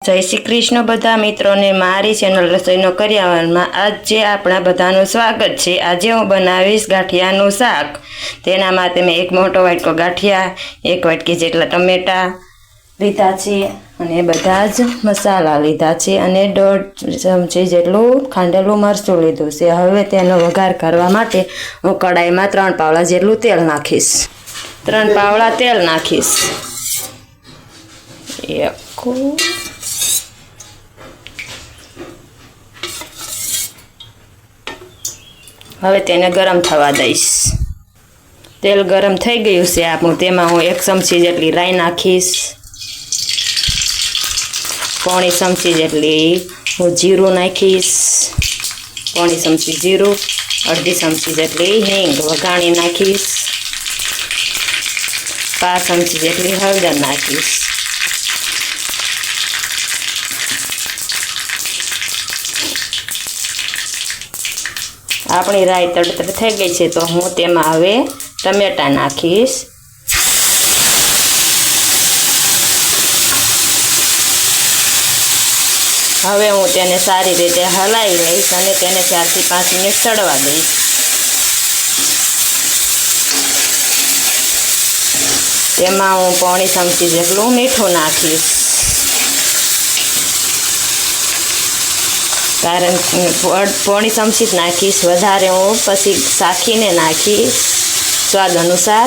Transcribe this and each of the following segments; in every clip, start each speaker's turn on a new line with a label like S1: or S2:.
S1: जय श्री कृष्ण बधा मित्रों ने मारी चेनल रसोईनो करियावरमां आज आपणा बधानुं स्वागत छे। आज हूँ बनावीश गाठियानुं शाक। तेना माटे मैं एक मोटो वाटको गाठिया, एक वाटकी जेटला टमेटा लीधा छे अने बधा ज मसाला लीधा छे अने 1.5 चमची जेटલું ખાંડેલું મરચું લીધું છે। હવે તેનો વઘાર કરવા માટે હું કડાઈમાં 3 પાવડા જેટલું તેલ નાખીશ। 3 પાવડા તેલ નાખીશ। હવે તેને ગરમ થવા દઈશ। તેલ ગરમ થઈ ગયું છે આપણું। તેમાં હું 1 ચમચી જેટલી રાઈ નાખીશ, 1/4 ચમચી જેટલી હું જીરું નાખીશ, 1/4 ચમચી જીરું, 1/2 ચમચી જેટલી હિંગ વઘાણી નાખીશ, 5 ચમચી જેટલી હળદર નાખીશ। આપણી રાઈ તડતડ થઈ ગઈ છે તો હું તેમાં હવે ટમેટા નાખીશ। હવે હું તેને સારી રીતે હલાવી લઈશ અને તેને 4 થી 5 મિનિટ સડવા દઈશ। તેમાં હું 1/4 ચમચી જેટલું મીઠું નાખીશ, कारण 1/4 चमची ज नाखीश, वधारे हूँ पछी साखीने नाखीश स्वाद अनुसार,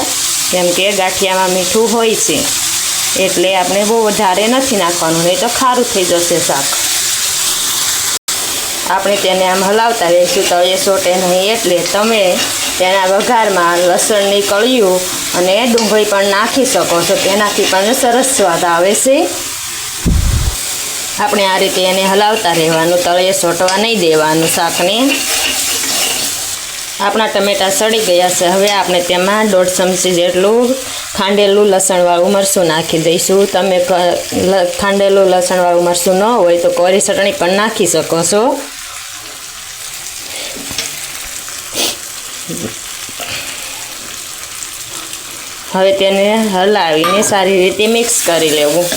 S1: केम के गाठियामां मीठुं होय छे एटले आपणे बहु वधारे नथी नाखवानुं, नहीं तो खारुं थई जशे शाक। आपणे तेने आम हलावता रहीशुं तो ए सोटे नहीं, एटले तमे तेना वघारमां लसणनी कळीओ अने डુંગળી पण नाखी शको छो, तेनाथी पण सरस स्वाद आवे छे। આપણે આ રીતે એને હલાવતા રહેવાનું, તળિયે સોટવા નહીં દેવાનું શાકને। આપણા ટમેટા સડી ગયા છે। હવે આપણે તેમાં 1.5 ચમચી જેટલું ખાંડેલું લસણવાળું મરચું નાખી દઈશું। તમે ખાંડેલું લસણવાળું મરચું ન હોય તો કોરી ચટણી પણ નાખી શકો છો। હવે તેને હલાવીને સારી રીતે મિક્સ કરી લેવું।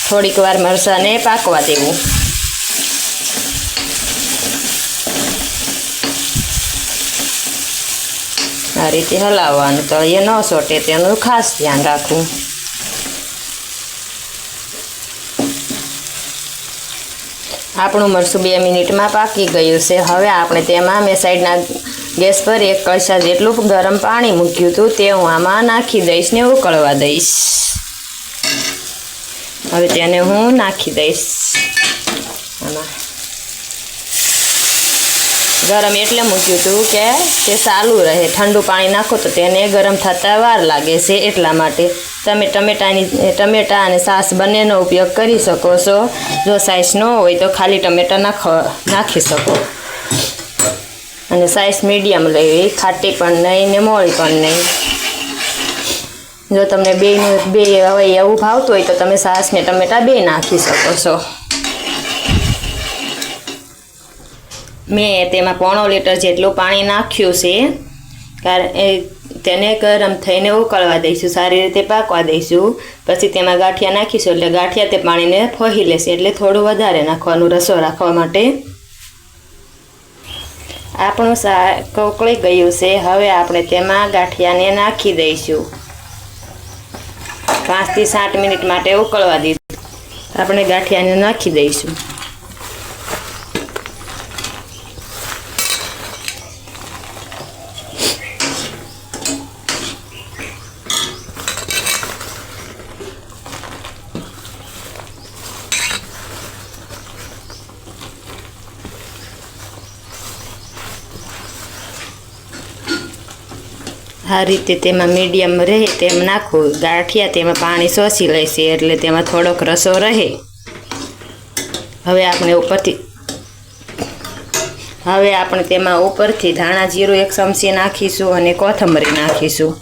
S1: થોડીક વાર મરચાંને પાકવા દેવું। આ રીતે હલાવવાનું, તળિયે ન સોટે તેનું ખાસ ધ્યાન રાખવું। આપણું મરચું 2 મિનિટમાં પાકી ગયું છે। હવે આપણે તેમાં મેં સાઈડના ગેસ પર 1 કળશા જેટલું ગરમ પાણી મૂક્યું હતું તે હું આમાં નાખી દઈશ ને ઉકળવા દઈશ। હવે તેને હું નાખી દઈશ આમાં। ગરમ એટલે મૂક્યું હતું કે તે ચાલુ રહે, ઠંડુ પાણી નાખો તો તેને ગરમ થતાં વાર લાગે છે, એટલા માટે તમે ટમેટા અને છાશ બંનેનો ઉપયોગ કરી શકો છો। જો સાઈઝ ન હોય તો ખાલી ટમેટા નાખી શકો। અને સાઈઝ મીડિયમ લેવી, ખાટી પણ નહીં ને મોળી પણ નહીં। જો તમને બે હવે એવું ભાવતું હોય તો તમે છાશ ને ટમેટા 2 નાખી શકો છો। મેં તેમાં 1/4 લીટર જેટલું પાણી નાખ્યું છે, કારણ તેને ગરમ થઈને ઉકળવા દઈશું, સારી રીતે પાકવા દઈશું। પછી તેમાં ગાંઠિયા નાખીશું એટલે ગાંઠિયા તે પાણીને ફોહી લેશે, એટલે થોડું વધારે નાખવાનું રસો રાખવા માટે। આપણું શાક ઉકળી ગયું છે। હવે આપણે તેમાં ગાંઠિયાને નાખી દઈશું। 5 થી 7 મિનિટ માટે ઉકળવા દીધું। આપણે ગાંઠિયાને નાખી દઈશું। આ રીતે તેમાં મીડિયમ રહે તેમ નાખવું। ગાંઠિયા તેમાં પાણી શોષી લેશે એટલે તેમાં થોડોક રસો રહે। હવે આપણે તેમાં ઉપરથી ધાણા જીરું 1 ચમચી નાખીશું અને કોથમરી નાખીશું।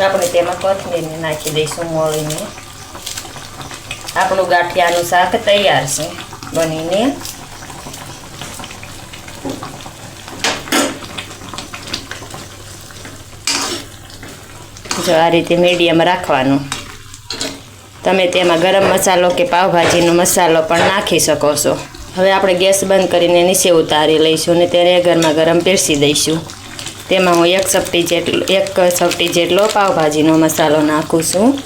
S1: આપણે તેમાં કોથમીરને નાખી દઈશું મોળીને। આપણું ગાંઠિયાનું શાક તૈયાર છે બનીને. જો આ રીતે મીડિયમ રાખવાનું. તમે તેમાં ગરમ મસાલો કે પાવભાજીનો મસાલો પણ નાખી શકો છો. હવે આપણે ગેસ બંધ કરીને નીચે ઉતારી લઈશું અને તેને ગરમા ગરમ પીરસી દઈશું. તેમાં હું એક ચપટી જેટલો પાવભાજીનો મસાલો નાખું છું.